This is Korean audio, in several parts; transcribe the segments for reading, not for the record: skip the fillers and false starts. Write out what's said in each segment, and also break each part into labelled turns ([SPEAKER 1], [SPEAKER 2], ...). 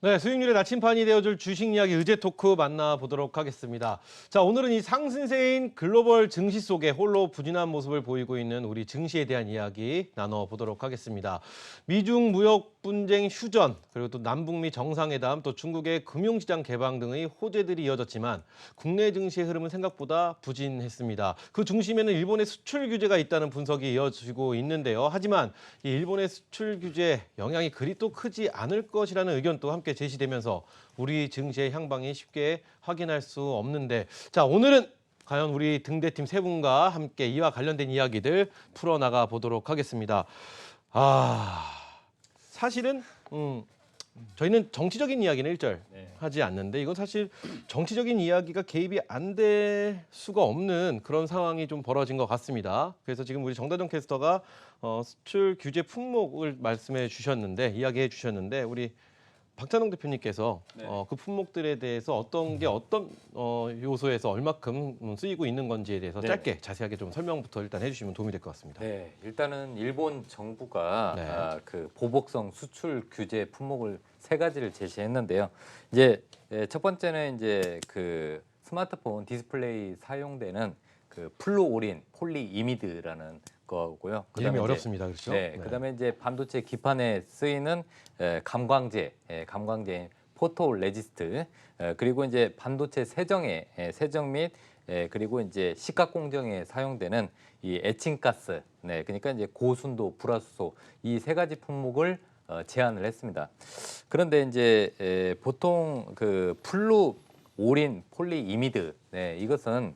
[SPEAKER 1] 네, 수익률의 나침판이 되어줄 주식 이야기 의제 토크 만나보도록 하겠습니다. 자, 오늘은 이 상승세인 글로벌 증시 속에 홀로 부진한 모습을 보이고 있는 우리 증시에 대한 이야기 나눠보도록 하겠습니다. 미중 무역 분쟁 휴전, 그리고 또 남북미 정상회담, 또 중국의 금융시장 개방 등의 호재들이 이어졌지만 국내 증시의 흐름은 생각보다 부진했습니다. 그 중심에는 일본의 수출 규제가 있다는 분석이 이어지고 있는데요. 하지만 이 일본의 수출 규제 영향이 그리 또 크지 않을 것이라는 의견도 함께 제시되면서 우리 증시의 향방이 쉽게 확인할 수 없는데, 자, 오늘은 과연 우리 등대팀 세 분과 함께 이와 관련된 이야기들 풀어나가 보도록 하겠습니다. 사실은 저희는 정치적인 이야기는 일절 하지 않는데, 이건 사실 정치적인 이야기가 개입이 안 될 수가 없는 그런 상황이 좀 벌어진 것 같습니다. 그래서 지금 우리 정다정 캐스터가 수출 규제 품목을 말씀해 주셨는데, 이야기해 주셨는데, 우리 박찬웅 대표님께서 그 품목들에 대해서 어떤 게 어떤 요소에서 얼마큼 쓰이고 있는 건지에 대해서 짧게 자세하게 좀 설명부터 일단 해주시면 도움이 될 것 같습니다.
[SPEAKER 2] 네, 일단은 일본 정부가 그 보복성 수출 규제 품목을 세 가지를 제시했는데요. 이제 첫 번째는 이제 그 스마트폰 디스플레이 사용되는 그 플루오린 폴리이미드라는 거고요.
[SPEAKER 1] 이름이 어렵습니다, 그렇죠?
[SPEAKER 2] 네, 그다음에 이제 반도체 기판에 쓰이는 감광제인 포토 레지스트, 그리고 이제 반도체 세정 및 그리고 이제 시각 공정에 사용되는 이 에칭가스, 그러니까 이제 고순도 불화수소 이 세 가지 품목을 제안을 했습니다. 그런데 이제 보통 그 플루오린 폴리이미드, 이것은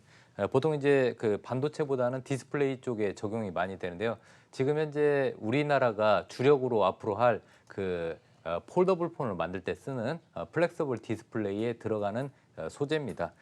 [SPEAKER 2] 보통 이제 그 반도체보다는 디스플레이 쪽에 적용이 많이 되는데요. 지금 현재 우리나라가 주력으로 앞으로 할 그 폴더블 폰을 만들 때 쓰는 플렉서블 디스플레이에 들어가는 소재입니다.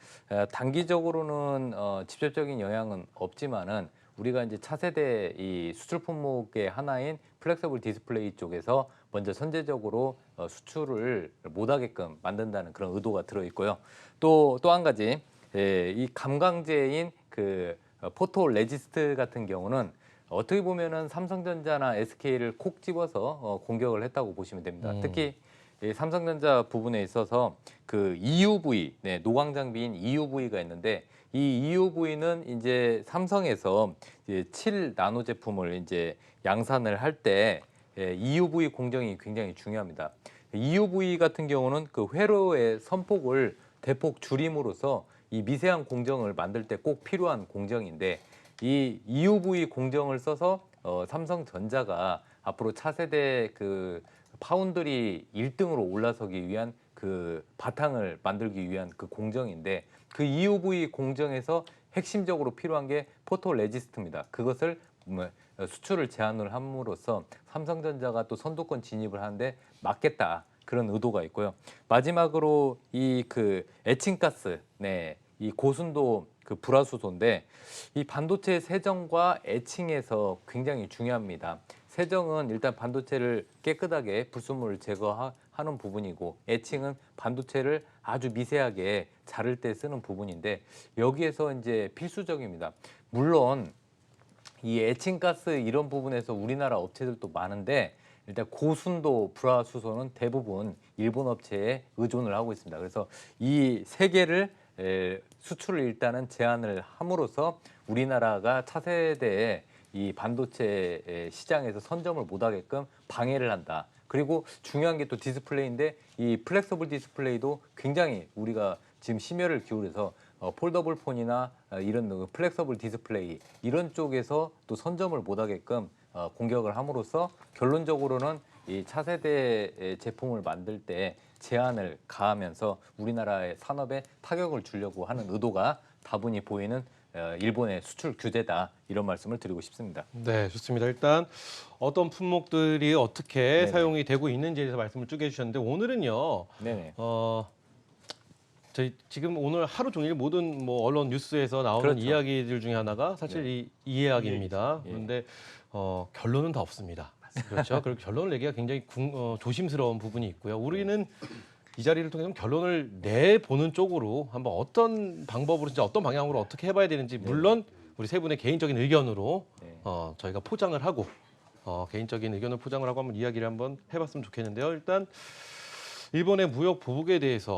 [SPEAKER 2] 단기적으로는 직접적인 영향은 없지만은 우리가 이제 차세대 이 수출 품목의 하나인 플렉서블 디스플레이 쪽에서 먼저 선제적으로 수출을 못하게끔 만든다는 그런 의도가 들어 있고요. 또 한 가지, 이 감광제인 그 포토 레지스트 같은 경우는 어떻게 보면은 삼성전자나 SK를 콕 집어서 공격을 했다고 보시면 됩니다. 특히 이 삼성전자 부분에 있어서 그 EUV, 노광 장비인 EUV가 있는데, 이 EUV는 이제 삼성에서 이제 7 나노 제품을 이제 양산을 할 때 EUV 공정이 굉장히 중요합니다. EUV 같은 경우는 그 회로의 선폭을 대폭 줄임으로써 이 미세한 공정을 만들 때 꼭 필요한 공정인데, 이 EUV 공정을 써서 삼성전자가 앞으로 차세대 그 파운드리 1등으로 올라서기 위한 그 바탕을 만들기 위한 그 공정인데, 그 EUV 공정에서 핵심적으로 필요한 게 포토 레지스트입니다. 그것을 수출을 제한을 함으로써 삼성전자가 또 선두권 진입을 하는데 맞겠다, 그런 의도가 있고요. 마지막으로 이 그 에칭가스, 이 고순도 그 불화수소인데, 이 반도체 세정과 에칭에서 굉장히 중요합니다. 세정은 일단 반도체를 깨끗하게 불순물을 제거하는 부분이고, 에칭은 반도체를 아주 미세하게 자를 때 쓰는 부분인데, 여기에서 이제 필수적입니다. 물론 이 에칭가스 이런 부분에서 우리나라 업체들도 많은데, 일단 고순도 불화수소는 대부분 일본 업체에 의존을 하고 있습니다. 그래서 이 세 개를 수출을 일단은 제한을 함으로써 우리나라가 차세대의 이 반도체 시장에서 선점을 못하게끔 방해를 한다. 그리고 중요한 게 또 디스플레이인데, 이 플렉서블 디스플레이도 굉장히 우리가 지금 심혈을 기울여서 폴더블 폰이나 이런 플렉서블 디스플레이 이런 쪽에서 또 선점을 못하게끔 공격을 함으로써 결론적으로는 이 차세대 제품을 만들 때 제한을 가하면서 우리나라의 산업에 타격을 주려고 하는 의도가 다분히 보이는 일본의 수출 규제다, 이런 말씀을 드리고 싶습니다.
[SPEAKER 1] 네, 좋습니다. 일단 어떤 품목들이 어떻게
[SPEAKER 2] 네네.
[SPEAKER 1] 사용이 되고 있는지에 대해서 말씀을 쭉 해주셨는데, 오늘은요.
[SPEAKER 2] 네네.
[SPEAKER 1] 저희 지금 오늘 하루 종일 모든 뭐 언론 뉴스에서 나오는
[SPEAKER 2] 그렇죠.
[SPEAKER 1] 이야기들 중에 하나가 사실 이 이해학입니다.
[SPEAKER 2] 예.
[SPEAKER 1] 그런데 결론은 다 없습니다. 그렇죠. 그리고 결론을 내기가 굉장히 조심스러운 부분이 있고요. 우리는 이 자리를 통해서 결론을 내보는 쪽으로 한번 어떤 방법으로, 진짜 어떤 방향으로 어떻게 해봐야 되는지, 물론 우리 세 분의 개인적인 의견으로 저희가 포장을 하고 개인적인 의견을 포장을 하고 한번 이야기를 한번 해봤으면 좋겠는데요. 일단 일본의 무역 보복에 대해서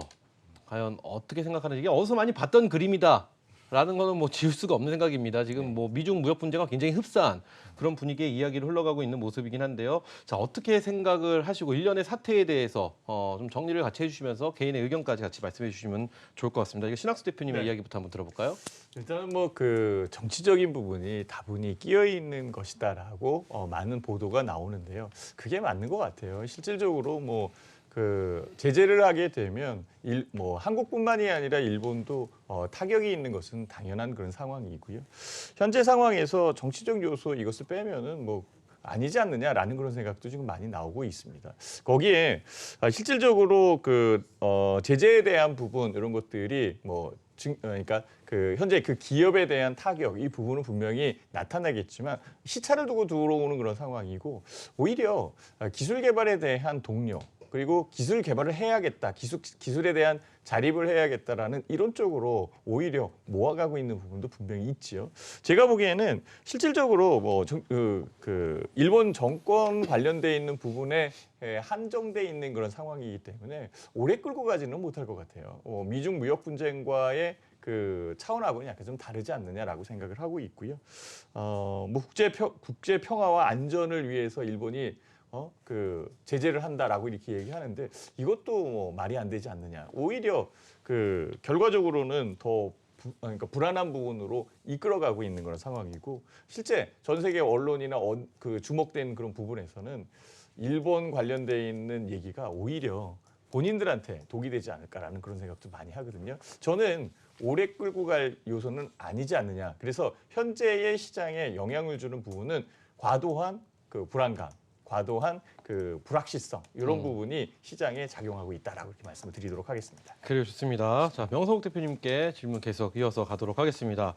[SPEAKER 1] 과연 어떻게 생각하는지 이게 어디서 많이 봤던 그림이다. 라는 거는 뭐 지울 수가 없는 생각입니다. 지금 뭐 미중 무역 분쟁과 굉장히 흡사한 그런 분위기의 이야기를 흘러가고 있는 모습이긴 한데요. 자, 어떻게 생각을 하시고 일련의 사태에 대해서 좀 정리를 같이 해주시면서 개인의 의견까지 같이 말씀해 주시면 좋을 것 같습니다. 이거 신학수 대표님의 이야기부터 한번 들어볼까요?
[SPEAKER 3] 일단은 뭐 그 정치적인 부분이 다분히 끼어 있는 것이다라고 많은 보도가 나오는데요. 그게 맞는 것 같아요. 실질적으로 뭐 그 제재를 하게 되면 뭐 한국뿐만이 아니라 일본도 타격이 있는 것은 당연한 그런 상황이고요. 현재 상황에서 정치적 요소 이것을 빼면은 뭐 아니지 않느냐라는 그런 생각도 지금 많이 나오고 있습니다. 거기에 실질적으로 그 제재에 대한 부분 이런 것들이 뭐 그러니까 그 현재 그 기업에 대한 타격 이 부분은 분명히 나타나겠지만 시차를 두고 들어오는 그런 상황이고 오히려 기술 개발에 대한 동료 그리고 기술 개발을 해야겠다, 기술에 대한 자립을 해야겠다라는 이런 쪽으로 오히려 모아가고 있는 부분도 분명히 있지요. 제가 보기에는 실질적으로 뭐 일본 정권 관련돼 있는 부분에 한정돼 있는 그런 상황이기 때문에 오래 끌고 가지는 못할 것 같아요. 미중 무역 분쟁과의 그 차원하고는 약간 좀 다르지 않느냐라고 생각을 하고 있고요. 뭐 국제 평화와 안전을 위해서 일본이 그 제재를 한다라고 이렇게 얘기하는데 이것도 뭐 말이 안 되지 않느냐. 오히려 그 결과적으로는 더 그러니까 불안한 부분으로 이끌어가고 있는 그런 상황이고 실제 전 세계 언론이나 그 주목된 그런 부분에서는 일본 관련돼 있는 얘기가 오히려 본인들한테 독이 되지 않을까라는 그런 생각도 많이 하거든요. 저는 오래 끌고 갈 요소는 아니지 않느냐. 그래서 현재의 시장에 영향을 주는 부분은 과도한 그 불안감. 과도한 그 불확실성 이런 부분이 시장에 작용하고 있다라고 이렇게 말씀을 드리도록 하겠습니다.
[SPEAKER 1] 그래요, 좋습니다. 자, 명성욱 대표님께 질문 계속 이어서 가도록 하겠습니다.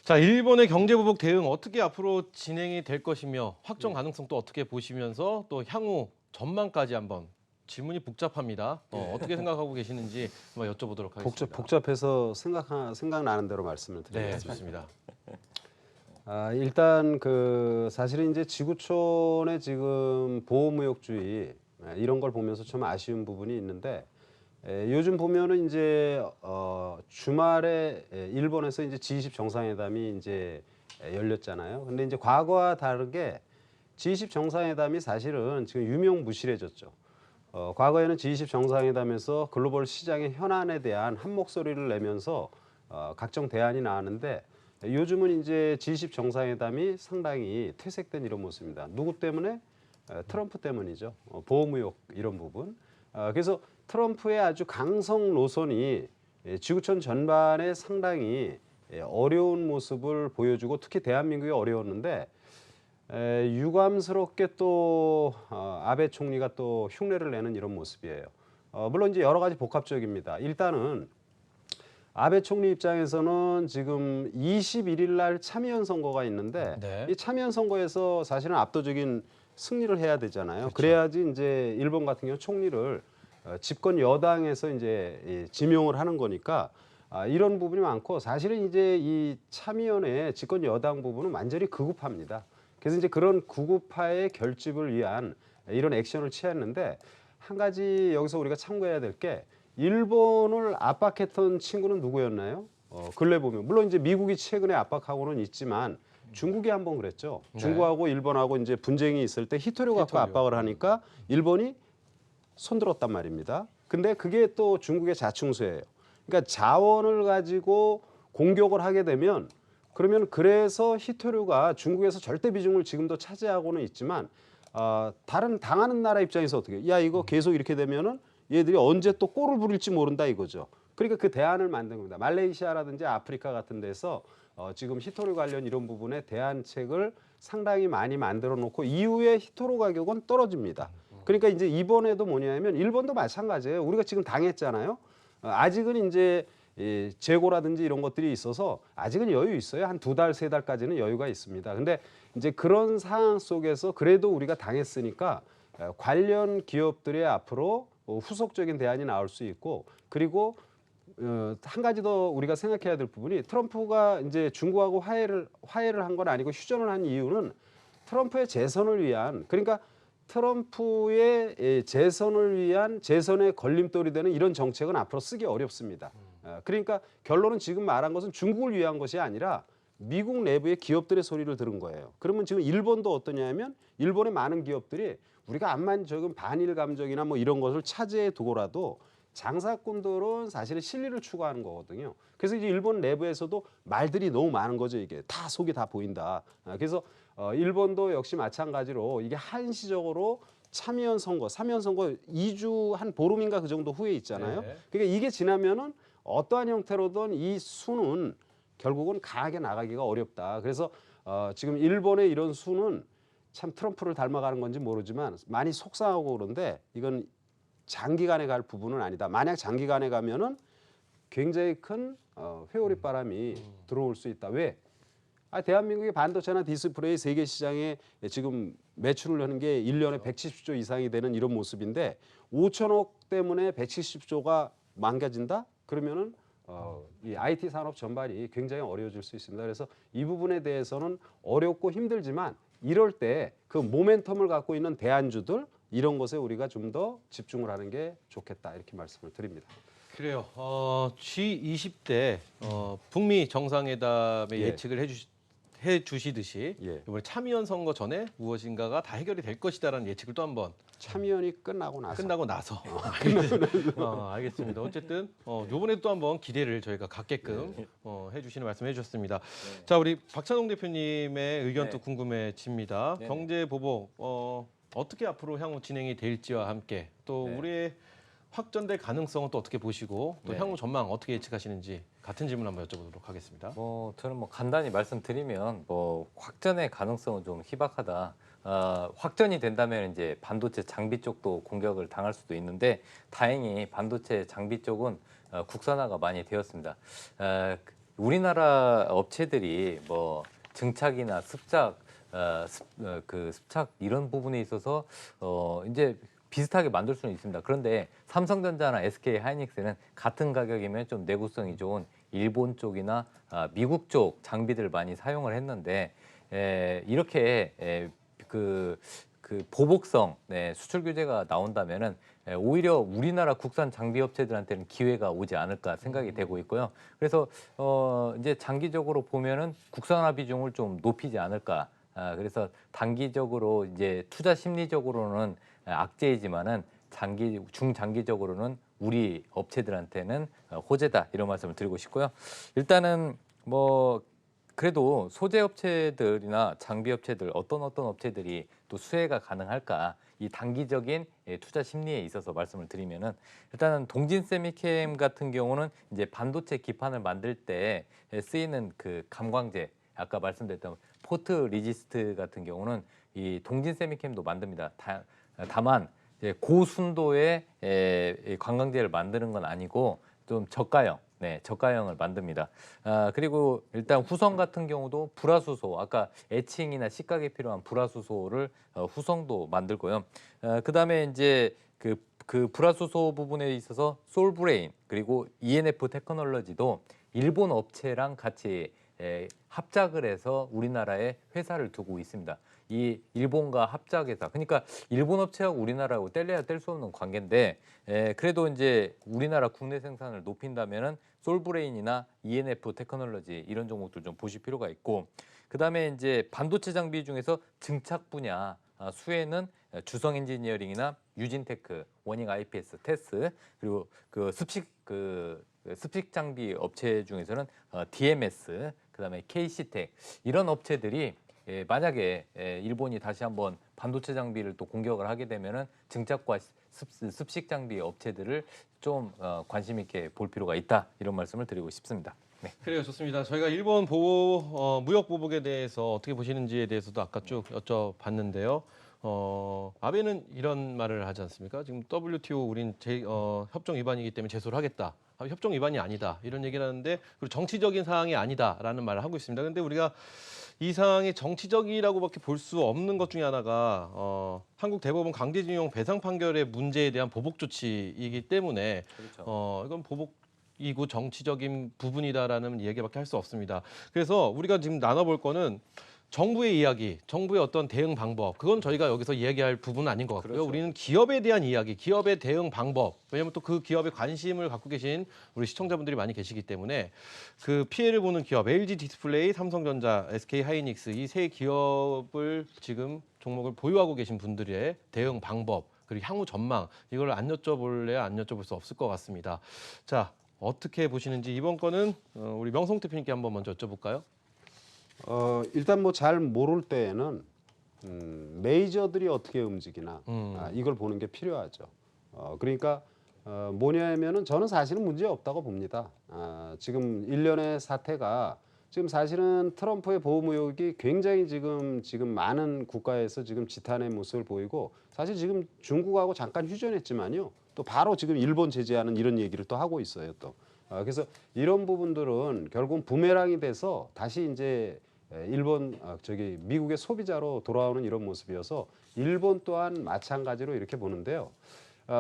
[SPEAKER 1] 자, 일본의 경제 보복 대응 어떻게 앞으로 진행이 될 것이며 확정 가능성도 어떻게 보시면서 또 향후 전망까지 한번 질문이 복잡합니다. 어떻게 생각하고 계시는지 한번 여쭤보도록 하겠습니다.
[SPEAKER 4] 복잡해서 생각나는 대로 말씀을
[SPEAKER 1] 네,
[SPEAKER 4] 드리겠습니다.
[SPEAKER 1] 좋습니다.
[SPEAKER 4] 일단 그 사실은 이제 지구촌의 지금 보호무역주의 이런 걸 보면서 좀 아쉬운 부분이 있는데 요즘 보면은 이제 주말에 일본에서 이제 G20 정상회담이 이제 열렸잖아요. 근데 이제 과거와 다르게 G20 정상회담이 사실은 지금 유명무실해졌죠. 과거에는 G20 정상회담에서 글로벌 시장의 현안에 대한 한 목소리를 내면서 각종 대안이 나왔는데 요즘은 이제 G20 정상회담이 상당히 퇴색된 이런 모습입니다. 누구 때문에? 트럼프 때문이죠. 보호무역 이런 부분. 그래서 트럼프의 아주 강성 노선이 지구촌 전반에 상당히 어려운 모습을 보여주고 특히 대한민국이 어려웠는데 유감스럽게 또 아베 총리가 또 흉내를 내는 이런 모습이에요. 물론 이제 여러 가지 복합적입니다. 일단은 아베 총리 입장에서는 지금 21일 날 참의원 선거가 있는데
[SPEAKER 1] 네.
[SPEAKER 4] 이 참의원 선거에서 사실은 압도적인 승리를 해야 되잖아요.
[SPEAKER 1] 그렇죠.
[SPEAKER 4] 그래야지 이제 일본 같은 경우 총리를 집권 여당에서 이제 지명을 하는 거니까 이런 부분이 많고 사실은 이제 이 참의원의 집권 여당 부분은 완전히 극우파입니다. 그래서 이제 그런 극우파의 결집을 위한 이런 액션을 취했는데 한 가지 여기서 우리가 참고해야 될 게 일본을 압박했던 친구는 누구였나요? 근래 보면 물론 이제 미국이 최근에 압박하고는 있지만 중국이 한번 그랬죠.
[SPEAKER 1] 네.
[SPEAKER 4] 중국하고 일본하고 이제 분쟁이 있을 때 히토류 갖고 압박을 하니까 일본이 손들었단 말입니다. 근데 그게 또 중국의 자충수예요. 그러니까 자원을 가지고 공격을 하게 되면 그러면 그래서 히토류가 중국에서 절대 비중을 지금도 차지하고는 있지만 다른 당하는 나라 입장에서 어떻게? 야 이거 계속 이렇게 되면은 얘들이 언제 또 꼴을 부릴지 모른다 이거죠. 그러니까 그 대안을 만든 겁니다. 말레이시아라든지 아프리카 같은 데서 지금 히토류 관련 이런 부분에 대안책을 상당히 많이 만들어 놓고 이후에 히토류 가격은 떨어집니다. 그러니까 이제 이번에도 뭐냐면 일본도 마찬가지예요. 우리가 지금 당했잖아요. 아직은 이제 재고라든지 이런 것들이 있어서 아직은 여유 있어요. 한 2달, 3달까지는 여유가 있습니다. 근데 이제 그런 상황 속에서 그래도 우리가 당했으니까 관련 기업들의 앞으로 후속적인 대안이 나올 수 있고 그리고 한 가지 더 우리가 생각해야 될 부분이 트럼프가 이제 중국하고 화해를 한 건 아니고 휴전을 한 이유는 트럼프의 재선을 위한 그러니까 트럼프의 재선을 위한 재선의 걸림돌이 되는 이런 정책은 앞으로 쓰기 어렵습니다. 그러니까 결론은 지금 말한 것은 중국을 위한 것이 아니라 미국 내부의 기업들의 소리를 들은 거예요. 그러면 지금 일본도 어떠냐면 일본의 많은 기업들이 우리가 암만 지금 반일 감정이나 뭐 이런 것을 차지해 두고라도 장사꾼들은 사실은 실리를 추구하는 거거든요. 그래서 이제 일본 내부에서도 말들이 너무 많은 거죠. 이게 다 속이 다 보인다. 그래서 일본도 역시 마찬가지로 이게 한시적으로 참의원 선거, 참의원 선거 2주 한 보름인가 그 정도 후에 있잖아요.
[SPEAKER 1] 네.
[SPEAKER 4] 그러니까 이게 지나면은 어떠한 형태로든 이 수는 결국은 강하게 나가기가 어렵다. 그래서 지금 일본의 이런 수는 참 트럼프를 닮아가는 건지 모르지만 많이 속상하고 그런데 이건 장기간에 갈 부분은 아니다. 만약 장기간에 가면은 굉장히 큰 회오리 바람이 들어올 수 있다. 왜? 대한민국의 반도체나 디스플레이 세계 시장에 지금 매출을 하는 게 1년에 170조 이상이 되는 이런 모습인데 5천억 때문에 170조가 망가진다? 그러면은 이 IT 산업 전반이 굉장히 어려워질 수 있습니다. 그래서 이 부분에 대해서는 어렵고 힘들지만 이럴 때 그 모멘텀을 갖고 있는 대안주들 이런 것에 우리가 좀 더 집중을 하는 게 좋겠다 이렇게 말씀을 드립니다.
[SPEAKER 1] 그래요. G20 때 북미 정상회담의
[SPEAKER 4] 예.
[SPEAKER 1] 예측을 해주시듯이
[SPEAKER 4] 예.
[SPEAKER 1] 이번에 참의원 선거 전에 무엇인가가 다 해결이 될 것이다라는 예측을 또 한번
[SPEAKER 4] 참여연이 끝나고 나서
[SPEAKER 1] 알겠습니다. 어쨌든 요번에 또 한번 기대를 저희가 갖게끔 해주시는 말씀 해주셨습니다. 자, 우리 박찬홍 대표님의 의견도
[SPEAKER 2] 네.
[SPEAKER 1] 궁금해집니다.
[SPEAKER 2] 네네.
[SPEAKER 1] 경제 보복 어떻게 앞으로 향후 진행이 될지와 함께 또
[SPEAKER 2] 네.
[SPEAKER 1] 우리의 확전될 가능성은 또 어떻게 보시고 또
[SPEAKER 2] 네.
[SPEAKER 1] 향후 전망 어떻게 예측하시는지 같은 질문 한번 여쭤보도록 하겠습니다.
[SPEAKER 2] 저는 간단히 말씀드리면 확전의 가능성은 좀 희박하다. 확전이 된다면 이제 반도체 장비 쪽도 공격을 당할 수도 있는데 다행히 반도체 장비 쪽은 국산화가 많이 되었습니다. 우리나라 업체들이 증착이나 습작, 습착 이런 부분에 있어서 이제 비슷하게 만들 수는 있습니다. 그런데 삼성전자나 SK 하이닉스는 같은 가격이면 좀 내구성이 좋은 일본 쪽이나 미국 쪽 장비들 많이 사용을 했는데 이렇게 그 보복성 수출 규제가 나온다면은 오히려 우리나라 국산 장비 업체들한테는 기회가 오지 않을까 생각이 되고 있고요. 그래서 이제 장기적으로 보면은 국산화 비중을 좀 높이지 않을까. 그래서 단기적으로 이제 투자 심리적으로는 악재이지만은 중장기적으로는 우리 업체들한테는 호재다 이런 말씀을 드리고 싶고요. 일단은 그래도 소재 업체들이나 장비 업체들 어떤 업체들이 또 수혜가 가능할까 이 단기적인 투자 심리에 있어서 말씀을 드리면은 일단은 동진 세미캠 같은 경우는 이제 반도체 기판을 만들 때 쓰이는 그 감광재 아까 말씀드렸던 포트 리지스트 같은 경우는 이 동진 세미캠도 만듭니다. 다만 이제 고순도의 관광재를 만드는 건 아니고 좀 저가형, 저가형을 만듭니다. 그리고 일단 후성 같은 경우도 불화수소, 아까 에칭이나 식각에 필요한 불화수소를 후성도 만들고요. 그다음에 이제 그 불화수소 부분에 있어서 솔브레인 그리고 ENF 테크놀로지도 일본 업체랑 같이 합작을 해서 우리나라에 회사를 두고 있습니다. 이 일본과 합작해서 그러니까 일본 업체하고 우리나라하고 뗄래야 뗄 수 없는 관계인데 그래도 이제 우리나라 국내 생산을 높인다면은 솔브레인이나 ENF 테크놀로지 이런 종목들 좀 보실 필요가 있고 그다음에 이제 반도체 장비 중에서 증착 분야 수혜는 주성 엔지니어링이나 유진테크, 워닝 IPS, 테스 그리고 그 습식 장비 업체 중에서는 DMS 그다음에 KC텍 이런 업체들이 만약에 일본이 다시 한번 반도체 장비를 또 공격을 하게 되면은 증착과 습식 장비 업체들을 좀 관심 있게 볼 필요가 있다 이런 말씀을 드리고 싶습니다. 네.
[SPEAKER 1] 그래요, 좋습니다. 저희가 일본 무역 보복에 대해서 어떻게 보시는지에 대해서도 아까 쭉 여쭤봤는데요. 아베는 이런 말을 하지 않습니까? 지금 WTO 우린 협정 위반이기 때문에 제소를 하겠다. 협정 위반이 아니다. 이런 얘기를 하는데 그리고 정치적인 사항이 아니다라는 말을 하고 있습니다. 그런데 우리가 이 상황이 정치적이라고밖에 볼 수 없는 것 중에 하나가 한국 대법원 강제징용 배상 판결의 문제에 대한 보복 조치이기 때문에
[SPEAKER 2] 그렇죠.
[SPEAKER 1] 이건 보복이고 정치적인 부분이다라는 얘기밖에 할 수 없습니다. 그래서 우리가 지금 나눠볼 거는 정부의 이야기, 정부의 어떤 대응 방법, 그건 저희가 여기서 이야기할 부분은 아닌 것 같고요.
[SPEAKER 2] 그렇죠.
[SPEAKER 1] 우리는 기업에 대한 이야기, 기업의 대응 방법, 왜냐하면 또 그 기업에 관심을 갖고 계신 우리 시청자분들이 많이 계시기 때문에 그 피해를 보는 기업, LG 디스플레이, 삼성전자, SK 하이닉스 이 세 기업을 지금 종목을 보유하고 계신 분들의 대응 방법, 그리고 향후 전망, 이걸 안 여쭤볼래야 안 여쭤볼 수 없을 것 같습니다. 자, 어떻게 보시는지 이번 거는 우리 명성 대표님께 한번 먼저 여쭤볼까요?
[SPEAKER 4] 일단 뭐 잘 모를 때에는 메이저들이 어떻게 움직이나 이걸 보는 게 필요하죠. 그러니까 뭐냐면은 저는 사실은 문제 없다고 봅니다. 지금 일련의 사태가 지금 사실은 트럼프의 보험 의혹이 굉장히 지금 많은 국가에서 지금 지탄의 모습을 보이고 사실 지금 중국하고 잠깐 휴전했지만요. 또 바로 지금 일본 제재하는 이런 얘기를 또 하고 있어요. 또 그래서 이런 부분들은 결국은 부메랑이 돼서 다시 이제 일본 미국의 소비자로 돌아오는 이런 모습이어서 일본 또한 마찬가지로 이렇게 보는데요.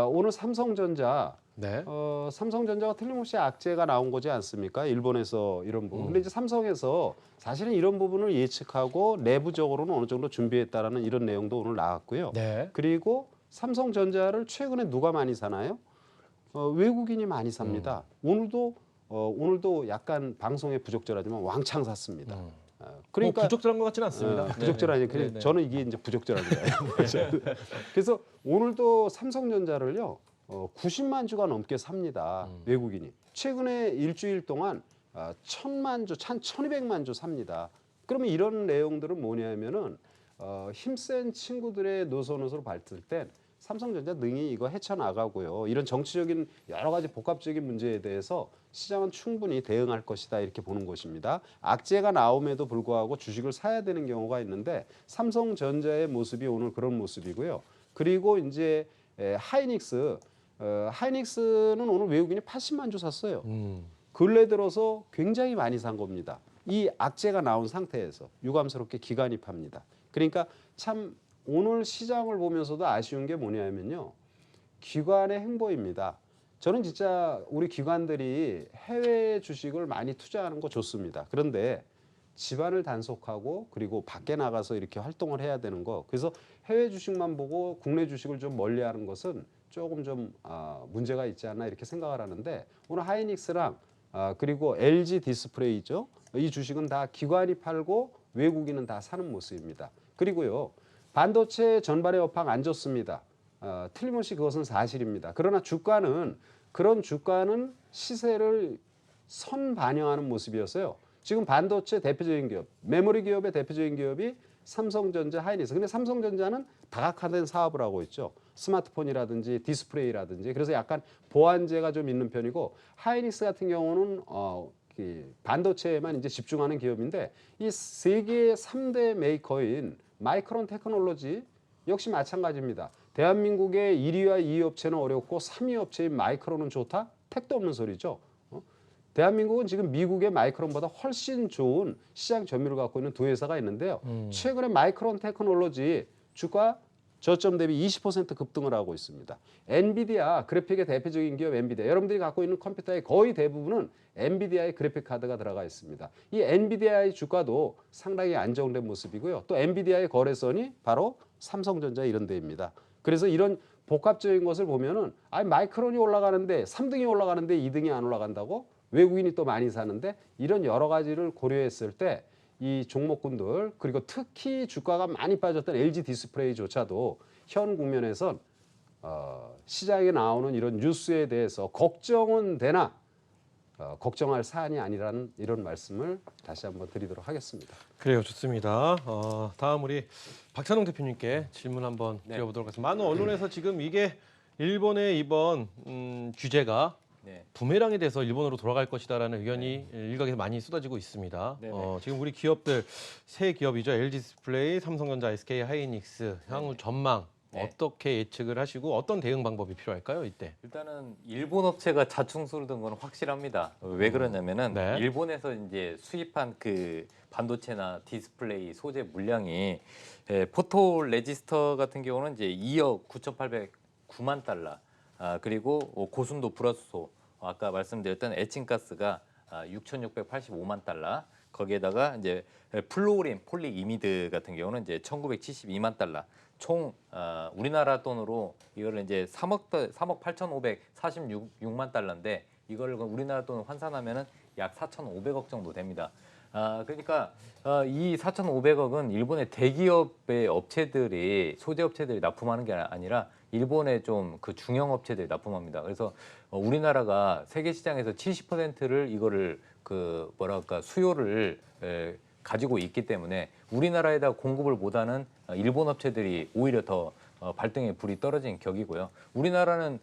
[SPEAKER 4] 오늘 삼성전자
[SPEAKER 1] 네.
[SPEAKER 4] 삼성전자가 틀림없이 악재가 나온 거지 않습니까? 일본에서 이런 부분. 근데 이제 삼성에서 사실은 이런 부분을 예측하고 내부적으로는 어느 정도 준비했다라는 이런 내용도 오늘 나왔고요.
[SPEAKER 1] 네.
[SPEAKER 4] 그리고 삼성전자를 최근에 누가 많이 사나요? 외국인이 많이 삽니다. 오늘도 약간 방송에 부적절하지만 왕창 샀습니다. 그러니까
[SPEAKER 1] 부적절한 것 같지는 않습니다.
[SPEAKER 4] 부적절하지.
[SPEAKER 1] 네, 네.
[SPEAKER 4] 저는 이게 이제 부적절한 거예요. 그래서 오늘도 삼성전자를요 90만 주가 넘게 삽니다. 외국인이 최근에 일주일 동안 1,000만 주, 1,200만 주 삽니다. 그러면 이런 내용들은 뭐냐면은 힘센 친구들의 노선으로 봤을 땐 삼성전자 능히 이거 헤쳐나가고요. 이런 정치적인 여러 가지 복합적인 문제에 대해서 시장은 충분히 대응할 것이다 이렇게 보는 것입니다. 악재가 나옴에도 불구하고 주식을 사야 되는 경우가 있는데 삼성전자의 모습이 오늘 그런 모습이고요. 그리고 이제 하이닉스는 오늘 외국인이 80만 주 샀어요. 근래 들어서 굉장히 많이 산 겁니다. 이 악재가 나온 상태에서 유감스럽게 기관이 팝니다. 그러니까 참 오늘 시장을 보면서도 아쉬운 게 뭐냐면요. 기관의 행보입니다. 저는 진짜 우리 기관들이 해외 주식을 많이 투자하는 거 좋습니다. 그런데 집안을 단속하고 그리고 밖에 나가서 이렇게 활동을 해야 되는 거. 그래서 해외 주식만 보고 국내 주식을 좀 멀리하는 것은 조금 좀 문제가 있지 않나 이렇게 생각을 하는데 오늘 하이닉스랑 그리고 LG 디스플레이죠. 이 주식은 다 기관이 팔고 외국인은 다 사는 모습입니다. 그리고요. 반도체 전반의 업황 안 좋습니다. 틀림없이 그것은 사실입니다. 그러나 그런 주가는 시세를 선반영하는 모습이었어요. 지금 반도체 대표적인 기업, 메모리 기업의 대표적인 기업이 삼성전자, 하이닉스. 근데 삼성전자는 다각화된 사업을 하고 있죠. 스마트폰이라든지 디스플레이라든지. 그래서 약간 보안제가 좀 있는 편이고 하이닉스 같은 경우는 반도체에만 이제 집중하는 기업인데 이 세계 3대 메이커인 마이크론 테크놀로지 역시 마찬가지입니다. 대한민국의 1위와 2위 업체는 어렵고 3위 업체인 마이크론은 좋다? 택도 없는 소리죠. 대한민국은 지금 미국의 마이크론보다 훨씬 좋은 시장 점유율을 갖고 있는 두 회사가 있는데요. 최근에 마이크론 테크놀로지 주가 저점 대비 20% 급등을 하고 있습니다. 엔비디아 그래픽의 대표적인 기업 엔비디아. 여러분들이 갖고 있는 컴퓨터의 거의 대부분은 엔비디아의 그래픽 카드가 들어가 있습니다. 이 엔비디아의 주가도 상당히 안정된 모습이고요. 또 엔비디아의 거래선이 바로 삼성전자 이런 데입니다. 그래서 이런 복합적인 것을 보면은 마이크론이 올라가는데 3등이 올라가는데 2등이 안 올라간다고? 외국인이 또 많이 사는데 이런 여러 가지를 고려했을 때 이 종목군들 그리고 특히 주가가 많이 빠졌던 LG 디스플레이조차도 현 국면에선 시장에 나오는 이런 뉴스에 대해서 걱정은 되나 걱정할 사안이 아니라는 이런 말씀을 다시 한번 드리도록 하겠습니다.
[SPEAKER 1] 그래요, 좋습니다. 다음 우리 박찬웅 대표님께 질문 한번
[SPEAKER 2] 네.
[SPEAKER 1] 드려보도록 하겠습니다. 많은 언론에서 지금 이게 일본의 이번 규제가
[SPEAKER 2] 네.
[SPEAKER 1] 부메랑이 돼서 일본으로 돌아갈 것이다라는 의견이 일각에서 많이 쏟아지고 있습니다.
[SPEAKER 2] 네네.
[SPEAKER 1] 지금 우리 기업들 세 기업이죠. LG 디스플레이, 삼성전자, SK 하이닉스 향후 전망
[SPEAKER 2] 네.
[SPEAKER 1] 어떻게 예측을 하시고 어떤 대응 방법이 필요할까요? 이때.
[SPEAKER 2] 일단은 일본 업체가 자충수를 든 건 확실합니다. 왜 그러냐면은
[SPEAKER 1] 네.
[SPEAKER 2] 일본에서 이제 수입한 그 반도체나 디스플레이 소재 물량이 포토 레지스터 같은 경우는 이제 2억 9,809만 달러. 그리고 고순도 불화수소 아까 말씀드렸던 에칭가스가 6,685만 달러. 거기에다가 이제 플루오린 폴리이미드 같은 경우는 이제 1,972만 달러. 총 우리나라 돈으로 이거를 이제 3억 8,546만 달러인데 이걸 우리나라 돈으로 환산하면은 약 4,500억 정도 됩니다. 그러니까 이 4,500억은 일본의 대기업의 업체들이 소재 업체들이 납품하는 게 아니라 일본의 좀 그 중형 업체들이 납품합니다. 그래서 우리나라가 세계 시장에서 70%를 이거를 그 뭐랄까 수요를 가지고 있기 때문에 우리나라에다 공급을 못하는 일본 업체들이 오히려 더 발등에 불이 떨어진 격이고요. 우리나라는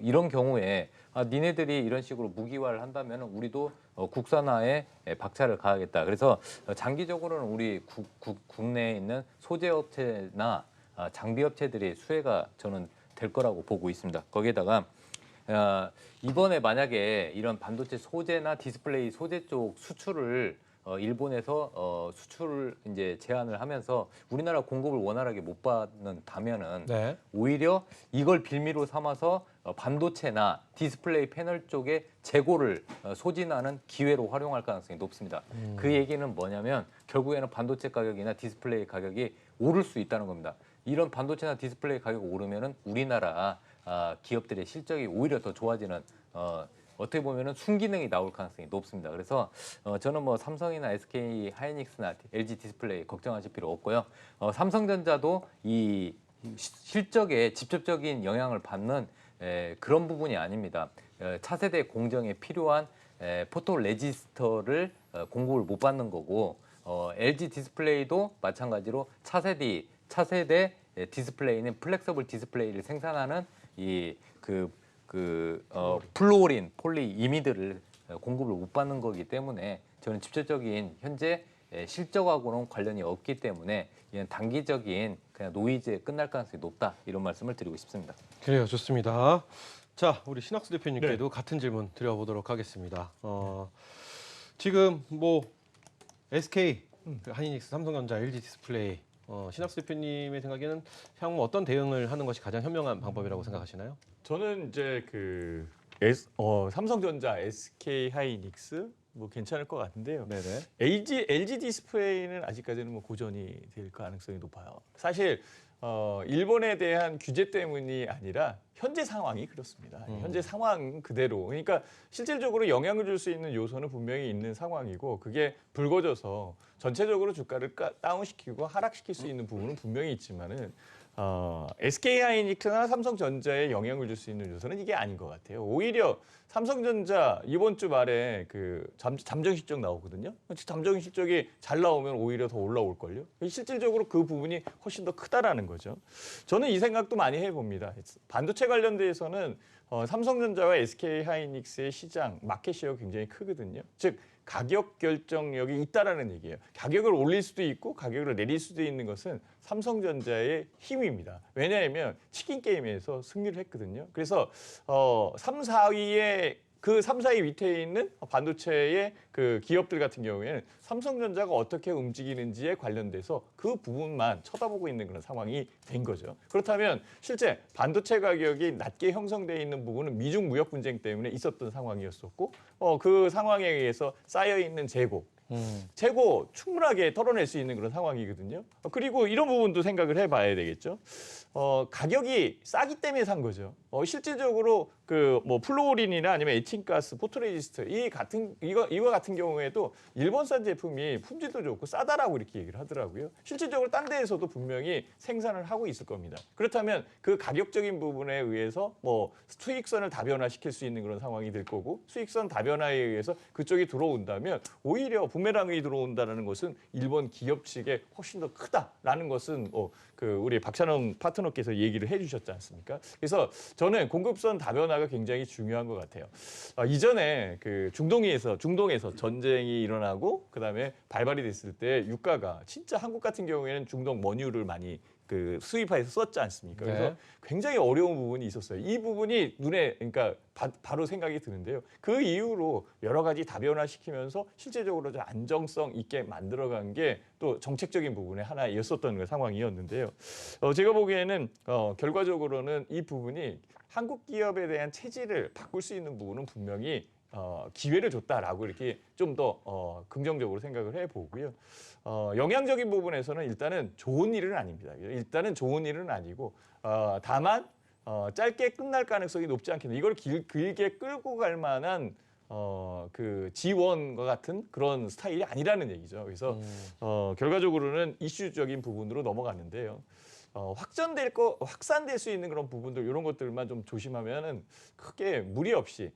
[SPEAKER 2] 이런 경우에 니네들이 이런 식으로 무기화를 한다면 우리도 국산화에 박차를 가하겠다. 그래서 장기적으로는 우리 국내에 있는 소재 업체나 장비 업체들이 수혜가 저는 될 거라고 보고 있습니다. 거기에다가 이번에 만약에 이런 반도체 소재나 디스플레이 소재 쪽 수출을 일본에서 수출을 이제 제한을 하면서 우리나라 공급을 원활하게 못 받는다면은
[SPEAKER 1] 네.
[SPEAKER 2] 오히려 이걸 빌미로 삼아서 반도체나 디스플레이 패널 쪽에 재고를 소진하는 기회로 활용할 가능성이 높습니다. 그 얘기는 뭐냐면 결국에는 반도체 가격이나 디스플레이 가격이 오를 수 있다는 겁니다. 이런 반도체나 디스플레이 가격이 오르면은 우리나라 기업들의 실적이 오히려 더 좋아지는 어떻게 보면은 순기능이 나올 가능성이 높습니다. 그래서 저는 뭐 삼성이나 SK 하이닉스나 LG 디스플레이 걱정하실 필요 없고요. 삼성전자도 이 실적에 직접적인 영향을 받는 그런 부분이 아닙니다. 차세대 공정에 필요한 포토 레지스터를 공급을 못 받는 거고 LG 디스플레이도 마찬가지로 차세대 디스플레이는 플렉서블 디스플레이를 생산하는 플루오린 폴리이미드를 공급을 못 받는 거기 때문에 저는 직접적인 현재 실적하고는 관련이 없기 때문에 이는 단기적인 그냥 노이즈에 끝날 가능성이 높다 이런 말씀을 드리고 싶습니다.
[SPEAKER 1] 그래요, 좋습니다. 자, 우리 신학수 대표님께도 같은 질문 드려보도록 하겠습니다. 지금 뭐 SK, 하이닉스, 삼성전자, LG 디스플레이 신학수 대표님의 생각에는 향후 어떤 대응을 하는 것이 가장 현명한 방법이라고 생각하시나요?
[SPEAKER 3] 저는 이제 삼성전자, SK 하이닉스 뭐 괜찮을 것 같은데요.
[SPEAKER 1] 네네.
[SPEAKER 3] LG 디스플레이는 아직까지는 뭐 고전이 될 가능성이 높아요. 사실 일본에 대한 규제 때문이 아니라 현재 상황이 그렇습니다. 현재 상황 그대로. 그러니까 실질적으로 영향을 줄 수 있는 요소는 분명히 있는 상황이고 그게 불거져서 전체적으로 주가를 다운시키고 하락시킬 수 있는 부분은 분명히 있지만은 SK하이닉스나 삼성전자에 영향을 줄 수 있는 요소는 이게 아닌 것 같아요. 오히려 삼성전자 이번 주 말에 그 잠정 실적 나오거든요. 잠정 실적이 잘 나오면 오히려 더 올라올 걸요. 실질적으로 그 부분이 훨씬 더 크다라는 거죠. 저는 이 생각도 많이 해봅니다. 반도체 관련돼서는 삼성전자와 SK하이닉스의 시장 마켓 시어가 굉장히 크거든요. 즉 가격 결정력이 있다라는 얘기예요. 가격을 올릴 수도 있고 가격을 내릴 수도 있는 것은 삼성전자의 힘입니다. 왜냐하면 치킨 게임에서 승리를 했거든요. 그래서 3, 4위에 그 3, 4위 밑에 있는 반도체의 그 기업들 같은 경우에는 삼성전자가 어떻게 움직이는지에 관련돼서 그 부분만 쳐다보고 있는 그런 상황이 된 거죠. 그렇다면 실제 반도체 가격이 낮게 형성되어 있는 부분은 미중 무역 분쟁 때문에 있었던 상황이었었고 그 상황에 의해서 쌓여 있는 재고 충분하게 털어낼 수 있는 그런 상황이거든요. 그리고 이런 부분도 생각을 해봐야 되겠죠. 가격이 싸기 때문에 산 거죠. 실질적으로 그 뭐 플루오린이나 아니면 에칭가스, 포토레지스트 이와 같은 경우에도 일본산 제품이 품질도 좋고 싸다라고 이렇게 얘기를 하더라고요. 실질적으로 딴 데에서도 분명히 생산을 하고 있을 겁니다. 그렇다면 그 가격적인 부분에 의해서 뭐 수익선을 다변화시킬 수 있는 그런 상황이 될 거고 수익선 다변화에 의해서 그쪽이 들어온다면 오히려 부메랑이 들어온다는 것은 일본 기업 측에 훨씬 더 크다라는 것은 우리 박찬웅 파트너께서 얘기를 해주셨지 않습니까? 그래서 저는 공급선 다변화가 굉장히 중요한 것 같아요. 이전에 그 중동에서 전쟁이 일어나고 그다음에 발발이 됐을 때 유가가 진짜 한국 같은 경우에는 중동 원유를 많이 그 수입해서 썼지 않습니까? 그래서
[SPEAKER 1] 네.
[SPEAKER 3] 굉장히 어려운 부분이 있었어요. 이 부분이 그러니까 바로 생각이 드는데요. 그 이후로 여러 가지 다변화시키면서 실제적으로 좀 안정성 있게 만들어간 게 또 정책적인 부분의 하나였었던 상황이었는데요. 제가 보기에는 결과적으로는 이 부분이 한국 기업에 대한 체질을 바꿀 수 있는 부분은 분명히 기회를 줬다라고 이렇게 좀 더 긍정적으로 생각을 해보고요. 영향적인 부분에서는 일단은 좋은 일은 아닙니다. 일단은 좋은 일은 아니고 다만 짧게 끝날 가능성이 높지 않겠나. 이걸 길게 끌고 갈 만한 그 지원과 같은 그런 스타일이 아니라는 얘기죠. 그래서 결과적으로는 이슈적인 부분으로 넘어갔는데요. 확산될 수 있는 그런 부분들 이런 것들만 좀 조심하면은 크게 무리 없이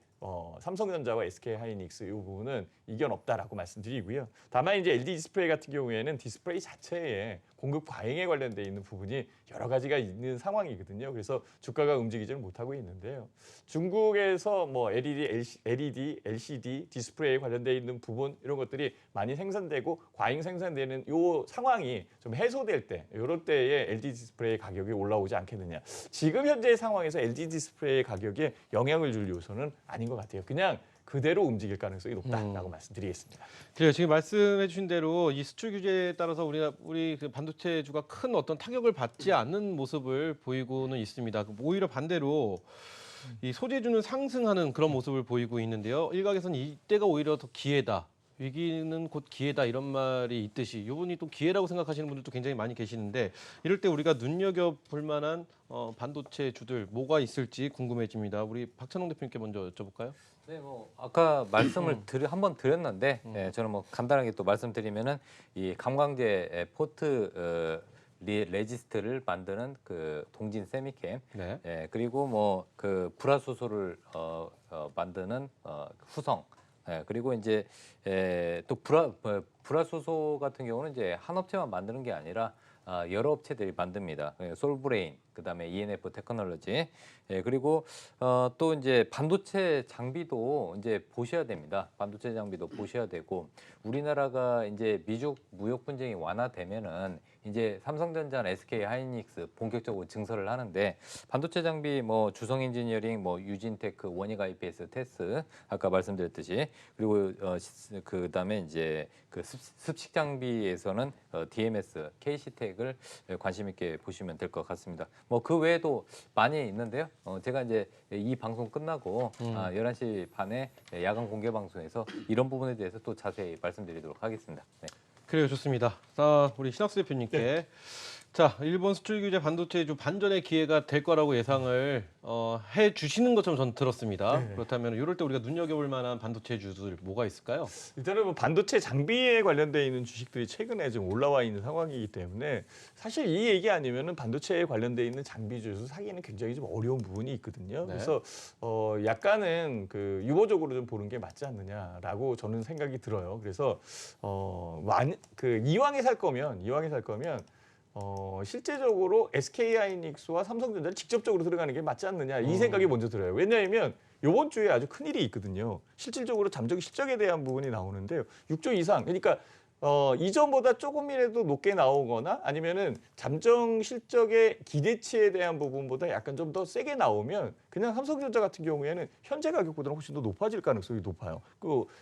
[SPEAKER 3] 삼성전자와 SK하이닉스 이 부분은 이견 없다라고 말씀드리고요. 다만 이제 LG 디스플레이 같은 경우에는 디스플레이 자체에 공급 과잉에 관련돼 있는 부분이 여러 가지가 있는 상황이거든요. 그래서 주가가 움직이지는 못하고 있는데요. 중국에서 뭐 LED, LCD 디스플레이에 관련돼 있는 부분 이런 것들이 많이 생산되고 과잉 생산되는 요 상황이 좀 해소될 때 이럴 때에 LG 디스플레이 가격이 올라오지 않겠느냐. 지금 현재의 상황에서 LG 디스플레이 가격에 영향을 줄 요소는 아닌 것 같아요. 그냥 그대로 움직일 가능성이 높다라고 말씀드리겠습니다.
[SPEAKER 1] 그래요. 지금 말씀해주신 대로 이 수출 규제에 따라서 우리 그 반도체주가 큰 어떤 타격을 받지 않는 모습을 보이고는 있습니다. 오히려 반대로 이 소재주는 상승하는 그런 모습을 보이고 있는데요. 일각에서는 이때가 오히려 더 기회다. 위기는 곧 기회다 이런 말이 있듯이 이분이 또 기회라고 생각하시는 분들도 굉장히 많이 계시는데 이럴 때 우리가 눈여겨볼 만한 반도체주들 뭐가 있을지 궁금해집니다. 우리 박찬홍 대표님께 먼저 여쭤볼까요?
[SPEAKER 2] 네, 뭐 아까 말씀을 한번 드렸는데 저는 뭐 간단하게 또 말씀드리면은 이 감광제 포트 레지스트를 만드는 그 동진 세미캠,
[SPEAKER 1] 네.
[SPEAKER 2] 그리고 뭐 그 불화소소를 만드는 후성. 그리고 이제 또 불화소소 같은 경우는 이제 한 업체만 만드는 게 아니라 여러 업체들이 만듭니다. 솔브레인, 그다음에 ENF 테크놀로지, 그리고 또 이제 반도체 장비도 이제 보셔야 됩니다. 반도체 장비도 보셔야 되고 우리나라가 이제 미중 무역 분쟁이 완화되면은 이제 삼성전자나 SK하이닉스 본격적으로 증설을 하는데 반도체 장비 뭐 주성 엔지니어링, 뭐 유진테크, 원익 IPS, 테스 아까 말씀드렸듯이 그리고 그다음에 이제 그 습식 장비에서는 DMS, KC텍을 관심 있게 보시면 될 것 같습니다. 뭐 그 외에도 많이 있는데요. 제가 이제 이 방송 끝나고 11시 반에 야간 공개 방송에서 이런 부분에 대해서 또 자세히 말씀드리도록 하겠습니다. 네.
[SPEAKER 1] 그래요, 좋습니다. 우리 신학수 대표님께 자, 일본 수출 규제 반도체주 반전의 기회가 될 거라고 예상을 해 주시는 것처럼 저는 들었습니다.
[SPEAKER 3] 네.
[SPEAKER 1] 그렇다면 이럴 때 우리가 눈여겨볼 만한 반도체주들 뭐가 있을까요?
[SPEAKER 3] 일단은 뭐 반도체 장비에 관련돼 있는 주식들이 최근에 좀 올라와 있는 상황이기 때문에 사실 이 얘기 아니면은 반도체에 관련돼 있는 장비주에서 사기는 굉장히 좀 어려운 부분이 있거든요.
[SPEAKER 1] 네.
[SPEAKER 3] 그래서 약간은 그 유보적으로 좀 보는 게 맞지 않느냐라고 저는 생각이 들어요. 그래서 이왕에 살 거면 실제적으로 SK하이닉스와 삼성전자를 직접적으로 들어가는 게 맞지 않느냐 이 생각이 먼저 들어요. 왜냐하면 이번 주에 아주 큰 일이 있거든요. 실질적으로 잠정 실적에 대한 부분이 나오는데요. 6조 이상. 그러니까 이전보다 조금이라도 높게 나오거나 아니면은 잠정 실적의 기대치에 대한 부분보다 약간 좀 더 세게 나오면 그냥 삼성전자 같은 경우에는 현재 가격보다는 훨씬 더 높아질 가능성이 높아요.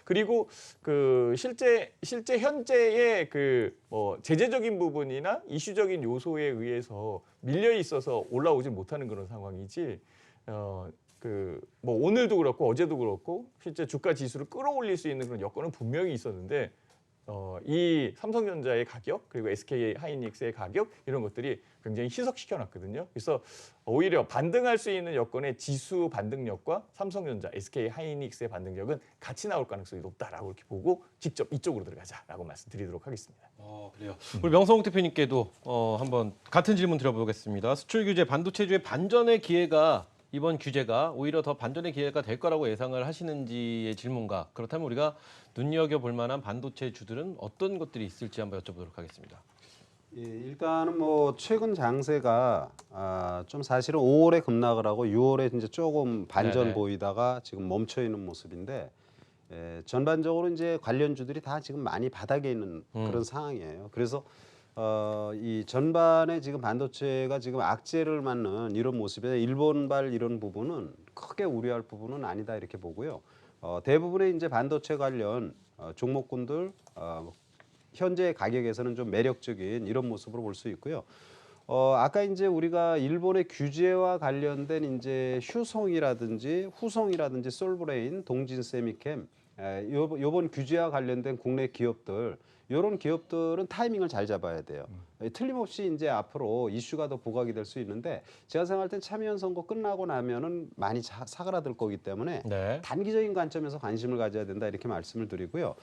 [SPEAKER 3] 그리고 그 실제 현재의 그 제재적인 부분이나 이슈적인 요소에 의해서 밀려 있어서 올라오지 못하는 그런 상황이지. 뭐 오늘도 그렇고 어제도 그렇고 실제 주가 지수를 끌어올릴 수 있는 그런 여건은 분명히 있었는데 이 삼성전자의 가격 그리고 SK하이닉스의 가격 이런 것들이 굉장히 희석시켜놨거든요. 그래서 오히려 반등할 수 있는 여건의 지수 반등력과 삼성전자, SK하이닉스의 반등력은 같이 나올 가능성이 높다라고 이렇게 보고 직접 이쪽으로 들어가자라고 말씀드리도록 하겠습니다.
[SPEAKER 1] 그래요. 우리 명성욱 대표님께도 한번 같은 질문 드려보겠습니다. 수출 규제 반도체주의 반전의 기회가 이번 규제가 오히려 더 반전의 기회가 될 거라고 예상을 하시는지의 질문과 그렇다면 우리가 눈여겨볼 만한 반도체 주들은 어떤 것들이 있을지 한번 여쭤보도록 하겠습니다.
[SPEAKER 4] 예, 일단은 뭐 최근 장세가 좀 사실은 5월에 급락을 하고 6월에 이제 조금 반전
[SPEAKER 1] 네네.
[SPEAKER 4] 보이다가 지금 멈춰 있는 모습인데 전반적으로 이제 관련주들이 다 지금 많이 바닥에 있는 그런 상황이에요. 그래서 이 전반에 지금 반도체가 지금 악재를 맞는 이런 모습에 일본발 이런 부분은 크게 우려할 부분은 아니다 이렇게 보고요. 대부분의 이제 반도체 관련 종목군들 현재 가격에서는 좀 매력적인 이런 모습으로 볼 수 있고요. 아까 이제 우리가 일본의 규제와 관련된 이제 후성이라든지 솔브레인, 동진 세미캠, 요번 규제와 관련된 국내 기업들, 이런 기업들은 타이밍을 잘 잡아야 돼요. 틀림없이 이제 앞으로 이슈가 더 부각이 될 수 있는데 제가 생각할 땐 참여연 선거 끝나고 나면은 많이 사그라들 거기 때문에
[SPEAKER 1] 네.
[SPEAKER 4] 단기적인 관점에서 관심을 가져야 된다 이렇게 말씀을 드리고요.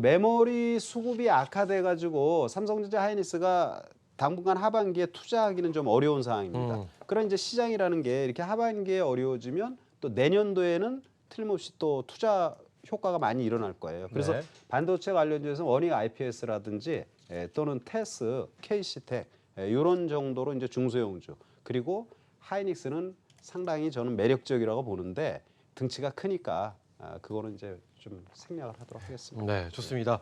[SPEAKER 4] 메모리 수급이 악화돼 가지고 삼성전자 하이닉스가 당분간 하반기에 투자하기는 좀 어려운 상황입니다. 그런 이제 시장이라는 게 이렇게 하반기에 어려워지면 또 내년도에는 틀림없이 또 투자 효과가 많이 일어날 거예요. 그래서
[SPEAKER 1] 네.
[SPEAKER 4] 반도체 관련주에서 원익 IPS라든지 또는 테스, KC텍 이런 정도로 이제 중소형주 그리고 하이닉스는 상당히 저는 매력적이라고 보는데 등치가 크니까 그거는 이제 좀 생략을 하도록 하겠습니다.
[SPEAKER 1] 네, 좋습니다.